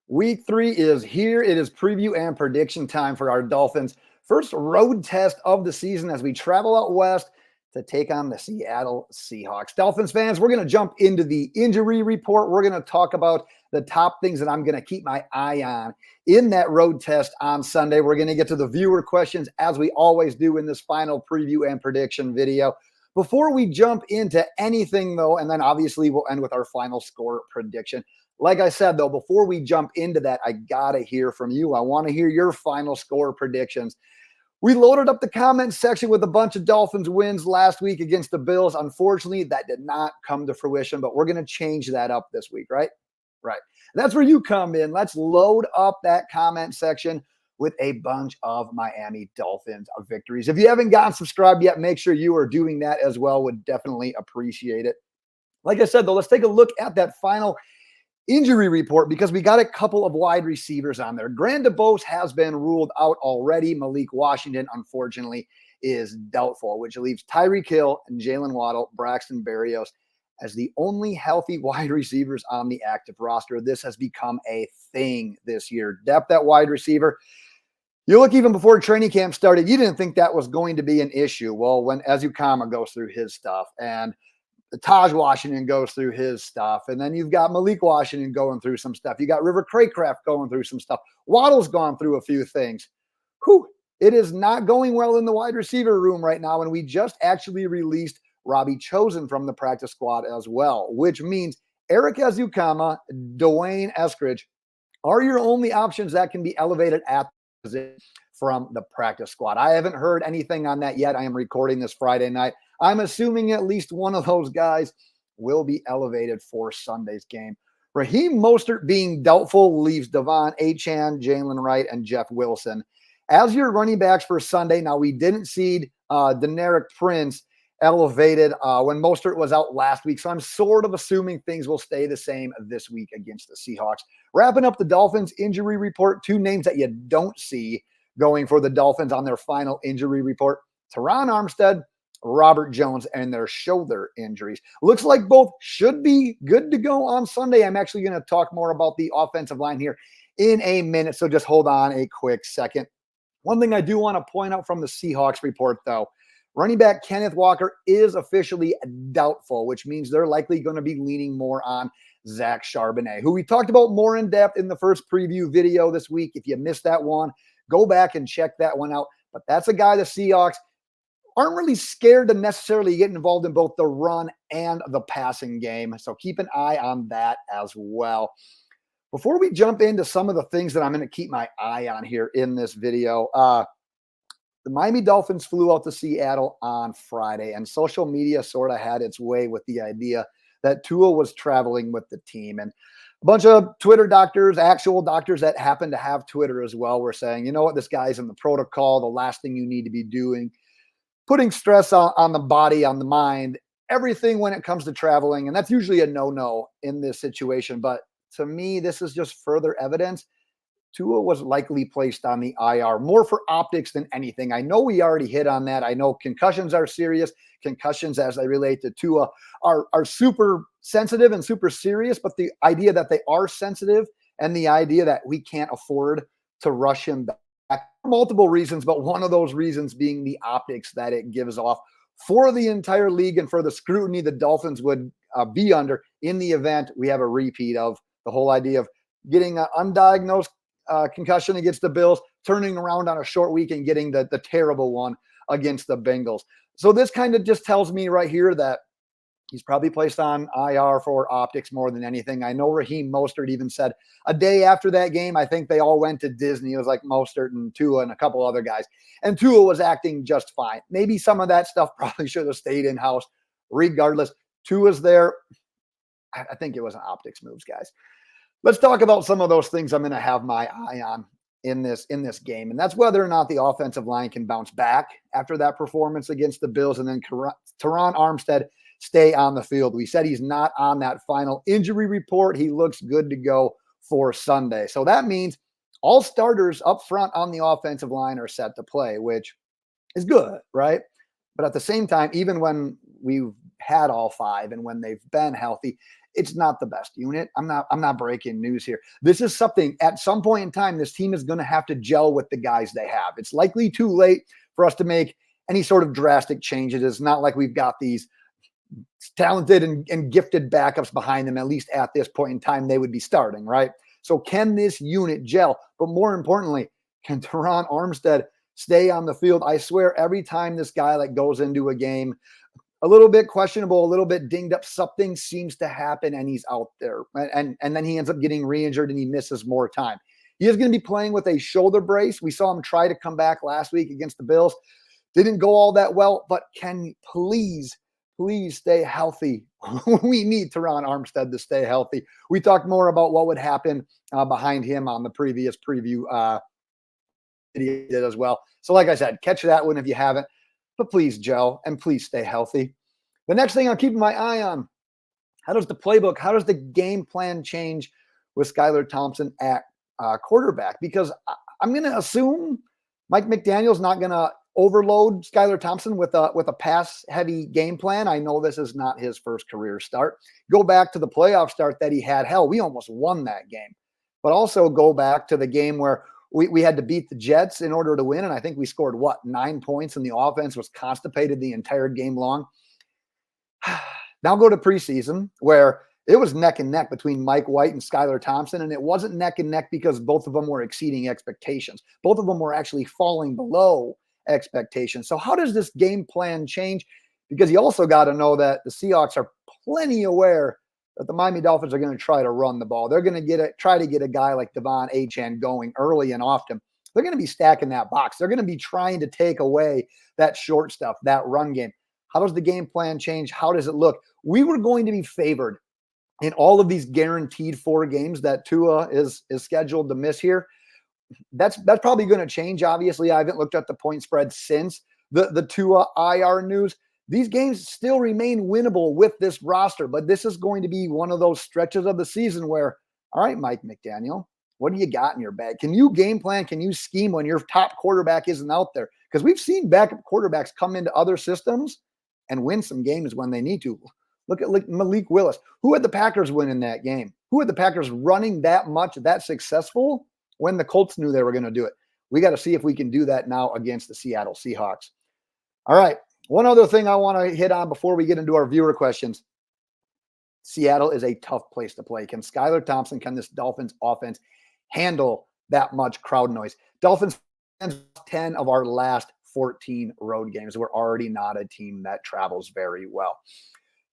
Week 3 is here. It is preview and prediction time for our Dolphins. First road test of the season as we travel out west to take on the Seattle Seahawks. Dolphins fans, we're going to jump into the injury report. We're going to talk about the top things that I'm going to keep my eye on in that road test on Sunday. We're going to get to the viewer questions as we always do in this final preview and prediction video. Before we jump into anything, though, and then obviously we'll end with our final score prediction. Like I said, though, before we jump into that, I got to hear from you. I want to hear your final score predictions. We loaded up the comment section with a bunch of Dolphins wins last week against the Bills. Unfortunately, that did not come to fruition, but we're going to change that up this week, right? Right. That's where you come in. Let's load up that comment section with a bunch of Miami Dolphins victories. If you haven't gotten subscribed yet, make sure you are doing that as well. Would definitely appreciate it. Like I said, though, let's take a look at that final injury report because we got a couple of wide receivers on there. Grand DeBose has been ruled out already. Malik Washington, unfortunately, is doubtful, which leaves Tyreek Hill and Jaylen Waddle, Braxton Berrios as the only healthy wide receivers on the active roster. This has become a thing this year. Depth at wide receiver. You look even before training camp started, you didn't think that was going to be an issue. Well, when Ezukama goes through his stuff and Taj Washington goes through his stuff, and then you've got Malik Washington going through some stuff. You got River Craycraft going through some stuff. Waddle's gone through a few things. Whew, it is not going well in the wide receiver room right now, and we just actually released Robbie Chosen from the practice squad as well, which means Eric Ezukama, Dwayne Eskridge are your only options that can be elevated at the position from the practice squad. I haven't heard anything on that yet. I am recording this Friday night. I'm assuming at least one of those guys will be elevated for Sunday's game. Raheem Mostert being doubtful leaves De'Von Achane, Jalen Wright, and Jeff Wilson as your running backs for Sunday. Now, we didn't see Deneric Prince elevated when Mostert was out last week, so I'm sort of assuming things will stay the same this week against the Seahawks. Wrapping up the Dolphins injury report, two names that you don't see going for the Dolphins on their final injury report: Teron Armstead, Robert Jones, and their shoulder injuries. Looks like both should be good to go on Sunday. I'm actually going to talk more about the offensive line here in a minute, so just hold on a quick second. One thing I do want to point out from the Seahawks report, though, running back Kenneth Walker is officially doubtful, which means they're likely going to be leaning more on Zach Charbonnet, who we talked about more in depth in the first preview video this week. If you missed that one, go back and check that one out. But that's a guy the Seahawks aren't really scared to necessarily get involved in both the run and the passing game. So keep an eye on that as well. Before we jump into some of the things that I'm going to keep my eye on here in this video, the Miami Dolphins flew out to Seattle on Friday, and social media sort of had its way with the idea that Tua was traveling with the team. And a bunch of Twitter doctors, actual doctors that happen to have Twitter as well, were saying, you know what, this guy's in the protocol. The last thing you need to be doing, putting stress on the body, on the mind, everything when it comes to traveling. And that's usually a no-no in this situation. But to me, this is just further evidence Tua was likely placed on the IR, more for optics than anything. I know we already hit on that. I know concussions are serious. Concussions as they relate to Tua are super sensitive and super serious, but the idea that they are sensitive and the idea that we can't afford to rush him back for multiple reasons, but one of those reasons being the optics that it gives off for the entire league and for the scrutiny the Dolphins would be under in the event we have a repeat of the whole idea of getting an undiagnosed concussion against the Bills, turning around on a short week and getting the terrible one against the Bengals. So this kind of just tells me right here that he's probably placed on IR for optics more than anything. I know Raheem Mostert even said a day after that game, I think they all went to Disney. It was like Mostert and Tua and a couple other guys. And Tua was acting just fine. Maybe some of that stuff probably should have stayed in-house. Regardless, Tua's there. I think it was an optics moves, guys. Let's talk about some of those things I'm going to have my eye on in this game. And that's whether or not the offensive line can bounce back after that performance against the Bills, and then Teron Armstead stay on the field. We said he's not on that final injury report. He looks good to go for Sunday. So that means all starters up front on the offensive line are set to play, which is good, right? But at the same time, even when we've had all five and when they've been healthy, it's not the best unit. I'm not breaking news here. This is something at some point in time, this team is going to have to gel with the guys they have. It's likely too late for us to make any sort of drastic changes. It's not like we've got these talented and gifted backups behind them. At least at this point in time, they would be starting, right? So can this unit gel? But more importantly, can Terron Armstead stay on the field? I swear every time this guy like goes into a game, a little bit questionable, a little bit dinged up, something seems to happen and he's out there. And then he ends up getting re-injured and he misses more time. He is going to be playing with a shoulder brace. We saw him try to come back last week against the Bills. Didn't go all that well, but can you please stay healthy? We need Terron Armstead to stay healthy. We talked more about what would happen behind him on the previous preview video did as well. So like I said, catch that one if you haven't. But please gel and please stay healthy. The next thing I'm keeping my eye on, how does the playbook, how does the game plan change with Skylar Thompson at quarterback? Because I'm going to assume Mike McDaniel's not going to overload Skylar Thompson with a pass-heavy game plan. I know this is not his first career start. Go back to the playoff start that he had. Hell, we almost won that game. But also go back to the game where we had to beat the Jets in order to win, and I think we scored, 9 points, and the offense was constipated the entire game long. Now go to preseason, where it was neck and neck between Mike White and Skylar Thompson, and it wasn't neck and neck because both of them were exceeding expectations. Both of them were actually falling below expectations. So how does this game plan change? Because you also got to know that the Seahawks are plenty aware that the Miami Dolphins are going to try to run the ball. They're going to try to get a guy like De'Von Achane going early and often. They're going to be stacking that box. They're going to be trying to take away that short stuff, that run game. How does the game plan change? How does it look? We were going to be favored in all of these guaranteed 4 games that Tua is scheduled to miss here. That's probably going to change. Obviously, I haven't looked at the point spread since the Tua IR news. These games still remain winnable with this roster, but this is going to be one of those stretches of the season where, all right, Mike McDaniel, what do you got in your bag? Can you game plan? Can you scheme when your top quarterback isn't out there? Because we've seen backup quarterbacks come into other systems and win some games when they need to. Look at Malik Willis. Who had the Packers win in that game? Who had the Packers running that much, that successful when the Colts knew they were going to do it? We got to see if we can do that now against the Seattle Seahawks. All right. One other thing I want to hit on before we get into our viewer questions. Seattle is a tough place to play. Can Skylar Thompson, can this Dolphins offense handle that much crowd noise? Dolphins fans, 10 of our last 14 road games. We're already not a team that travels very well.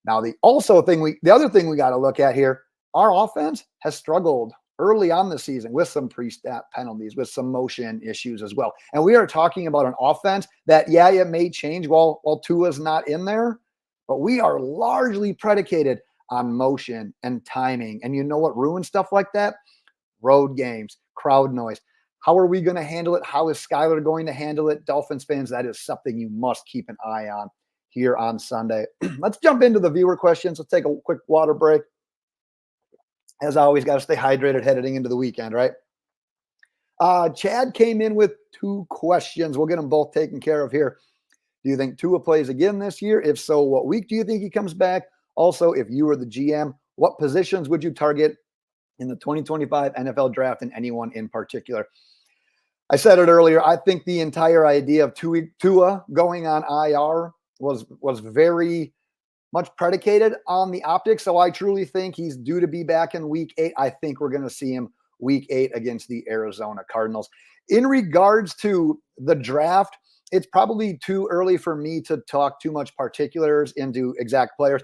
Now, the other thing we got to look at here, our offense has struggled early on the season with some pre-snap penalties, with some motion issues as well. And we are talking about an offense that, it may change while Tua's not in there, but we are largely predicated on motion and timing. And you know what ruins stuff like that? Road games, crowd noise. How are we going to handle it? How is Skylar going to handle it? Dolphins fans, that is something you must keep an eye on here on Sunday. Let's jump into the viewer questions. Let's take a quick water break. As always, got to stay hydrated heading into the weekend, right? Chad came in with 2 questions. We'll get them both taken care of here. Do you think Tua plays again this year? If so, what week do you think he comes back? Also, if you were the GM, what positions would you target in the 2025 NFL draft, and anyone in particular? I said it earlier. I think the entire idea of Tua going on IR was very much predicated on the optics. So I truly think he's due to be back in week 8. I think we're going to see him week 8 against the Arizona Cardinals. In regards to the draft, it's probably too early for me to talk too much particulars into exact players.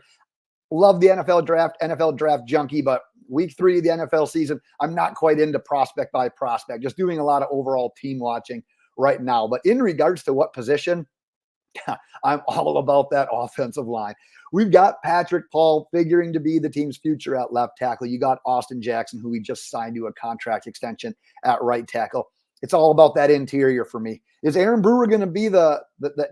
Love the NFL draft junkie, but week 3 of the NFL season, I'm not quite into prospect by prospect, just doing a lot of overall team watching right now. But in regards to what position, I'm all about that offensive line. We've got Patrick Paul figuring to be the team's future at left tackle. You got Austin Jackson, who we just signed to a contract extension at right tackle. It's all about that interior for me. Is Aaron Brewer going to be the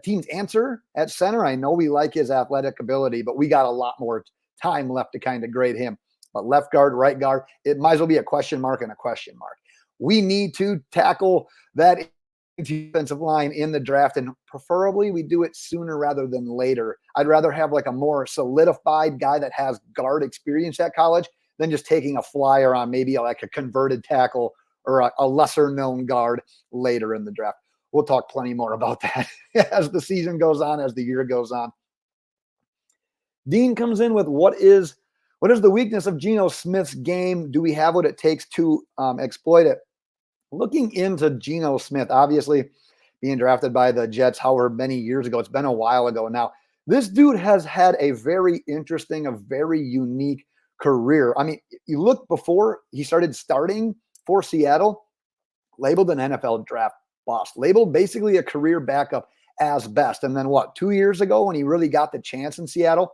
team's answer at center? I know we like his athletic ability, but we got a lot more time left to kind of grade him. But left guard, right guard, it might as well be a question mark and a question mark. We need to tackle that defensive line in the draft, and preferably we do it sooner rather than later. I'd rather have like a more solidified guy that has guard experience at college than just taking a flyer on maybe like a converted tackle or a lesser known guard later in the draft. We'll talk plenty more about that as the season goes on, as the year goes on. Dean comes in with what is the weakness of Geno Smith's game? Do we have what it takes to exploit it? Looking into Geno Smith, obviously being drafted by the Jets however many years ago, it's been a while ago now. This dude has had a very interesting, a very unique career. I mean, you look before he started starting for Seattle, labeled an NFL draft bust, labeled basically a career backup as best. And then 2 years ago when he really got the chance in Seattle,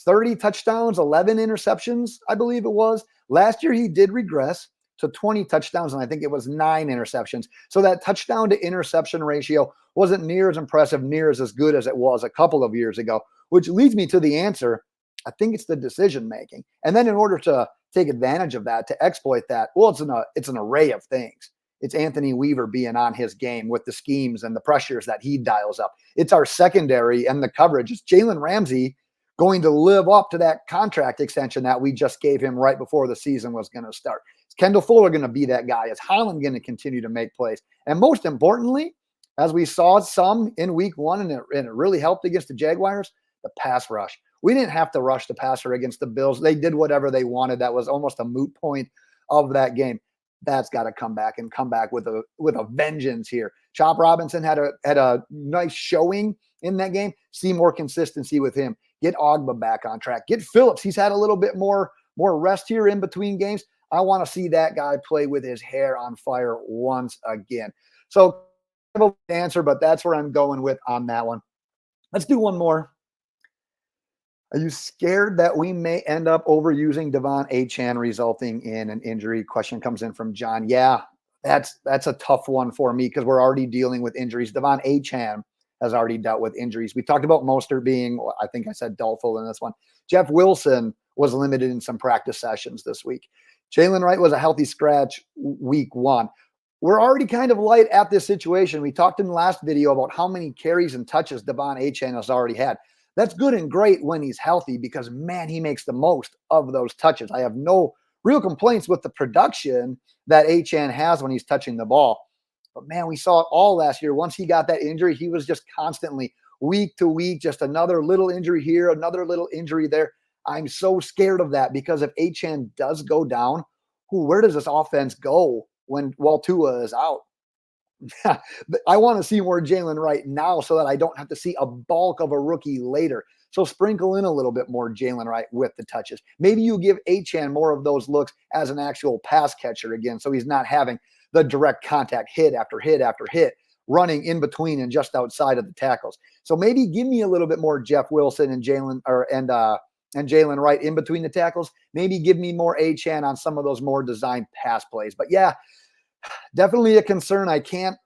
30 touchdowns, 11 interceptions, I believe it was. Last year he did regress to 20 touchdowns, and I think it was 9 interceptions. So that touchdown to interception ratio wasn't near as impressive, near as good as it was a couple of years ago, which leads me to the answer. I think it's the decision making. And then in order to take advantage of that, to exploit that, well, it's an array of things. It's Anthony Weaver being on his game with the schemes and the pressures that he dials up. It's our secondary and the coverage. It's Jalen Ramsey going to live up to that contract extension that we just gave him right before the season was going to start. Is Kendall Fuller going to be that guy? Is Holland going to continue to make plays? And most importantly, as we saw some in week 1, and it really helped against the Jaguars, the pass rush. We didn't have to rush the passer against the Bills. They did whatever they wanted. That was almost a moot point of that game. That's got to come back with a vengeance here. Chop Robinson had a nice showing in that game. See more consistency with him. Get Ogba back on track. Get Phillips. He's had a little bit more rest here in between games. I want to see that guy play with his hair on fire once again. So I have an answer, but that's where I'm going with on that one. Let's do one more. Are you scared that we may end up overusing De'Von Achane, resulting in an injury? Question comes in from John. Yeah, that's a tough one for me because we're already dealing with injuries. De'Von Achane has already dealt with injuries. We talked about Mostert being, I think I said doubtful in this one. Jeff Wilson was limited in some practice sessions this week. Jaylen Wright was a healthy scratch week 1. We're already kind of light at this situation. We talked in the last video about how many carries and touches De'Von Achane has already had. That's good and great when he's healthy because, man, he makes the most of those touches. I have no real complaints with the production that Achane has when he's touching the ball. But, man, we saw it all last year. Once he got that injury, he was just constantly week to week, just another little injury here, another little injury there. I'm so scared of that because if Achane does go down, where does this offense go while Tua is out? I want to see more Jalen right now so that I don't have to see a bulk of a rookie later. So sprinkle in a little bit more Jalen Wright with the touches. Maybe you give Achane more of those looks as an actual pass catcher again, so he's not having the direct contact hit after hit after hit, running in between and just outside of the tackles. So maybe give me a little bit more Jeff Wilson and Jalen Wright in between the tackles. Maybe give me more Achane on some of those more designed pass plays. But yeah, definitely a concern. I can't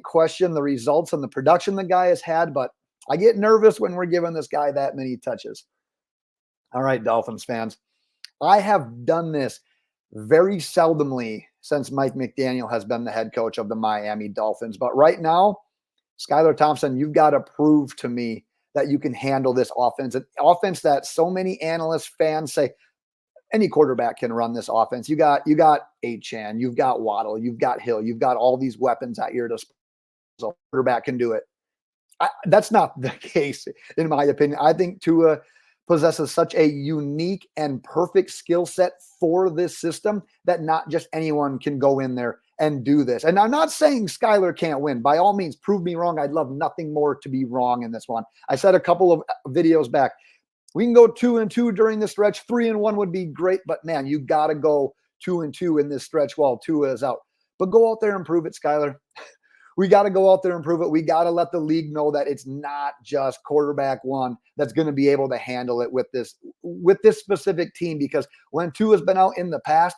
question the results and the production the guy has had, but I get nervous when we're giving this guy that many touches. All right, Dolphins fans. I have done this very seldomly since Mike McDaniel has been the head coach of the Miami Dolphins. But right now, Skylar Thompson, you've got to prove to me that you can handle this offense. An offense that so many analysts, fans say, any quarterback can run this offense. You got Achane, you've got Waddle, you've got Hill, you've got all these weapons at your disposal. So quarterback can do it. That's not the case, in my opinion. I think Tua possesses such a unique and perfect skill set for this system that not just anyone can go in there and do this. And I'm not saying Skylar can't win. By all means, prove me wrong. I'd love nothing more to be wrong in this one. I said a couple of videos back, we can go 2-2 during the stretch. 3-1 would be great, but man, you got to go 2-2 in this stretch while Tua is out. But go out there and prove it, Skylar. We got to go out there and prove it. We got to let the league know that it's not just quarterback one that's going to be able to handle it with this specific team, because when Tua's been out in the past,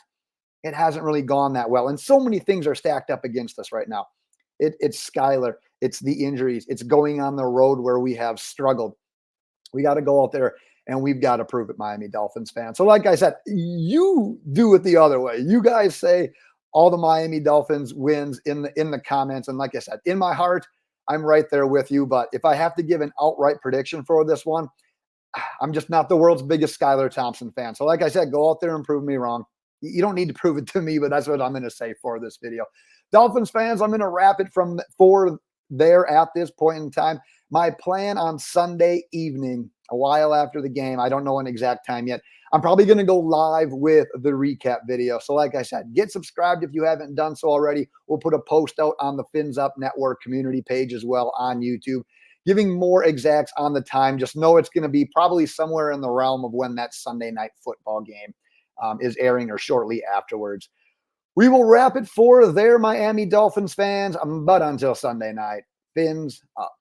it hasn't really gone that well. And so many things are stacked up against us right now. It's Skylar. It's the injuries. It's going on the road where we have struggled. We got to go out there and we've got to prove it, Miami Dolphins fans. So like I said, you do it the other way. You guys say all the Miami Dolphins wins in the comments. And like I said, in my heart, I'm right there with you. But if I have to give an outright prediction for this one, I'm just not the world's biggest Skylar Thompson fan. So like I said, go out there and prove me wrong. You don't need to prove it to me, but that's what I'm going to say for this video. Dolphins fans, I'm going to wrap it for there at this point in time. My plan on Sunday evening, a while after the game, I don't know an exact time yet, I'm probably going to go live with the recap video. So like I said, get subscribed if you haven't done so already. We'll put a post out on the Fins Up Network community page as well on YouTube, giving more exacts on the time. Just know it's going to be probably somewhere in the realm of when that Sunday night football game is airing or shortly afterwards. We will wrap it for there, Miami Dolphins fans. But until Sunday night, Fins up.